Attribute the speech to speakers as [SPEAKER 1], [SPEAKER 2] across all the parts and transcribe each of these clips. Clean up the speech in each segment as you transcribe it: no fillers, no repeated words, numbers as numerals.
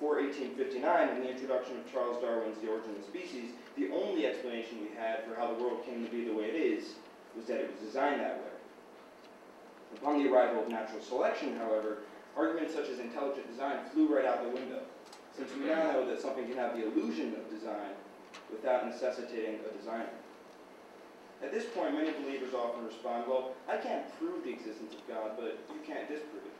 [SPEAKER 1] before 1859 and the introduction of Charles Darwin's The Origin of Species, the only explanation we had for how the world came to be the way it is was that it was designed that way. Upon the arrival of natural selection, however, arguments such as intelligent design flew right out the window, since we now know that something can have the illusion of design without necessitating a designer. At this point, many believers often respond, well, I can't prove the existence of God, but you can't disprove it.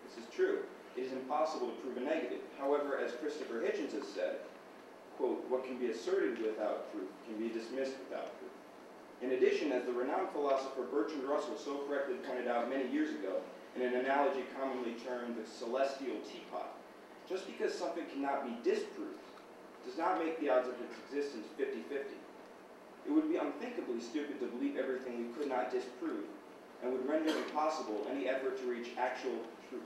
[SPEAKER 1] This is true. It is impossible to prove a negative. However, as Christopher Hitchens has said, quote, what can be asserted without proof can be dismissed without proof. In addition, as the renowned philosopher Bertrand Russell so correctly pointed out many years ago, in an analogy commonly termed the celestial teapot, just because something cannot be disproved does not make the odds of its existence 50-50. It would be unthinkably stupid to believe everything we could not disprove, and would render impossible any effort to reach actual truth.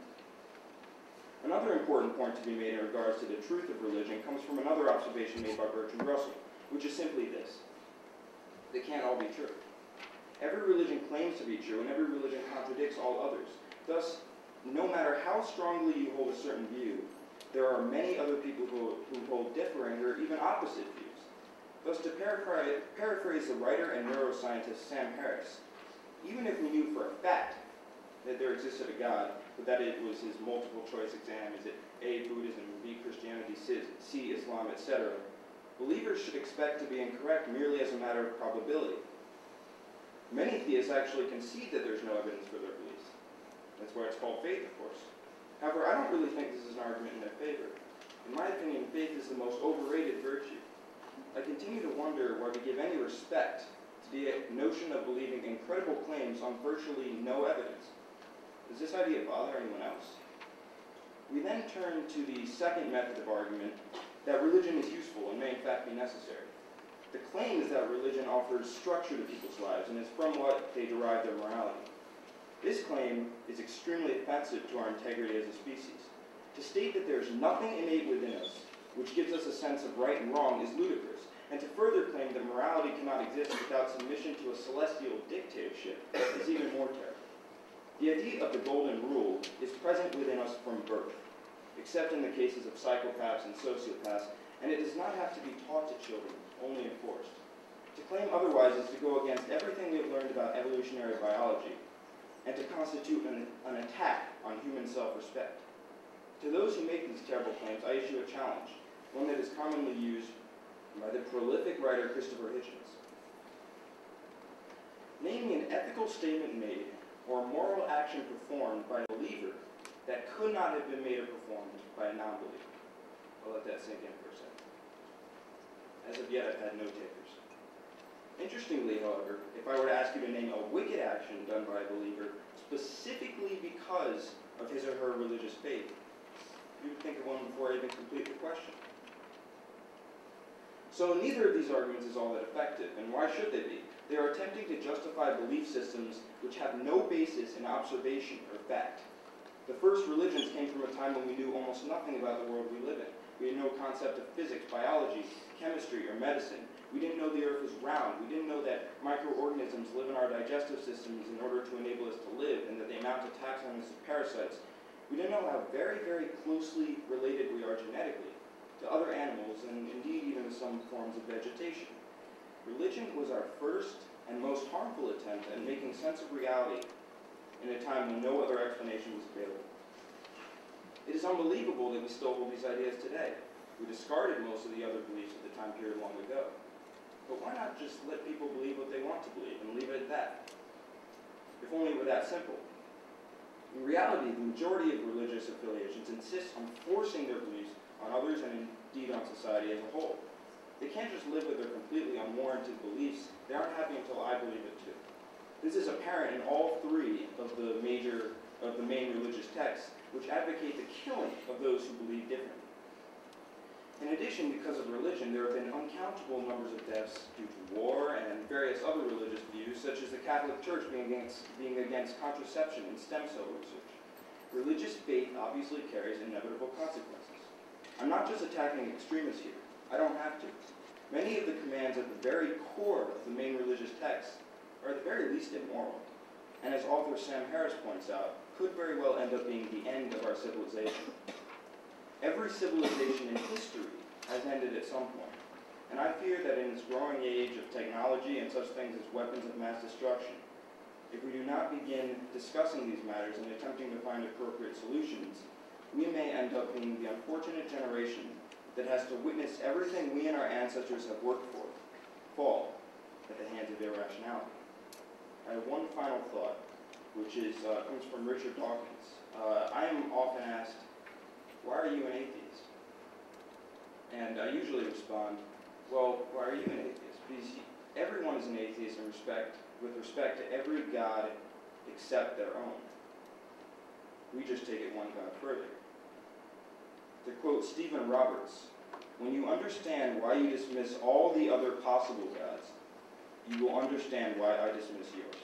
[SPEAKER 1] Another important point to be made in regards to the truth of religion comes from another observation made by Bertrand Russell, which is simply this: they can't all be true. Every religion claims to be true, and every religion contradicts all others. Thus, no matter how strongly you hold a certain view, there are many other people who hold differing or even opposite views. Thus, to paraphrase the writer and neuroscientist Sam Harris, even if we knew for a fact that there existed a God, but that it was his multiple choice exam, is it A, Buddhism, B, Christianity, C, Islam, etc., believers should expect to be incorrect merely as a matter of probability. Many theists actually concede that there's no evidence for their beliefs. That's why it's called faith, of course. However, I don't really think this is an argument in their favor. In my opinion, faith is the most overrated virtue. I continue to wonder why we give any respect to the notion of believing incredible claims on virtually no evidence. Does this idea bother anyone else? We then turn to the second method of argument, that religion is useful and may in fact be necessary. The claim is that religion offers structure to people's lives and is from what they derive their morality. This claim is extremely offensive to our integrity as a species. To state that there is nothing innate within us which gives us a sense of right and wrong is ludicrous, and to further claim that morality cannot exist without submission to a celestial dictatorship is even more terrible. The idea of the golden rule is present within us from birth, except in the cases of psychopaths and sociopaths, and it does not have to be taught to children, only enforced. To claim otherwise is to go against everything we have learned about evolutionary biology, and to constitute an attack on human self-respect. To those who make these terrible claims, I issue a challenge, one that is commonly used by the prolific writer Christopher Hitchens. Name me an ethical statement made or moral action performed by a believer that could not have been made or performed by a non-believer. I'll let that sink in for a second. As of yet, I've had no takers. Interestingly, however, if I were to ask you to name a wicked action done by a believer specifically because of his or her religious faith, you would think of one before I even complete the question. So neither of these arguments is all that effective, and why should they be? They are attempting to justify belief systems which have no basis in observation or fact. The first religions came from a time when we knew almost nothing about the world we live in. We had no concept of physics, biology, chemistry, or medicine. We didn't know the earth was round. We didn't know that microorganisms live in our digestive systems in order to enable us to live, and that they amount to taxons of parasites. We didn't know how very, very closely related we are genetically to other animals, and indeed even to some forms of vegetation. Religion was our first and most harmful attempt at making sense of reality in a time when no other explanation was available. It is unbelievable that we still hold these ideas today. We discarded most of the other beliefs at the time period long ago. But why not just let people believe what they want to believe and leave it at that? If only it were that simple. In reality, the majority of religious affiliations insist on forcing their beliefs on others and indeed on society as a whole. They can't just live with their completely unwarranted beliefs. They aren't happy until I believe it too. This is apparent in all three of the main religious texts, which advocate the killing of those who believe differently. In addition, because of religion, there have been uncountable numbers of deaths due to war and various other religious views, such as the Catholic Church being against contraception and stem cell research. Religious faith obviously carries inevitable consequences. I'm not just attacking extremists here. I don't have to. Many of the commands at the very core of the main religious texts are at the very least immoral, and as author Sam Harris points out, could very well end up being the end of our civilization. Every civilization in history has ended at some point. And I fear that in this growing age of technology and such things as weapons of mass destruction, if we do not begin discussing these matters and attempting to find appropriate solutions, we may end up being the unfortunate generation that has to witness everything we and our ancestors have worked for fall at the hands of irrationality. I have one final thought, which comes from Richard Dawkins. I am often asked, why are you an atheist? And I usually respond, well, why are you an atheist? Because everyone is an atheist with respect to every God except their own. We just take it one God further. To quote Stephen Roberts, when you understand why you dismiss all the other possible gods, you will understand why I dismiss yours.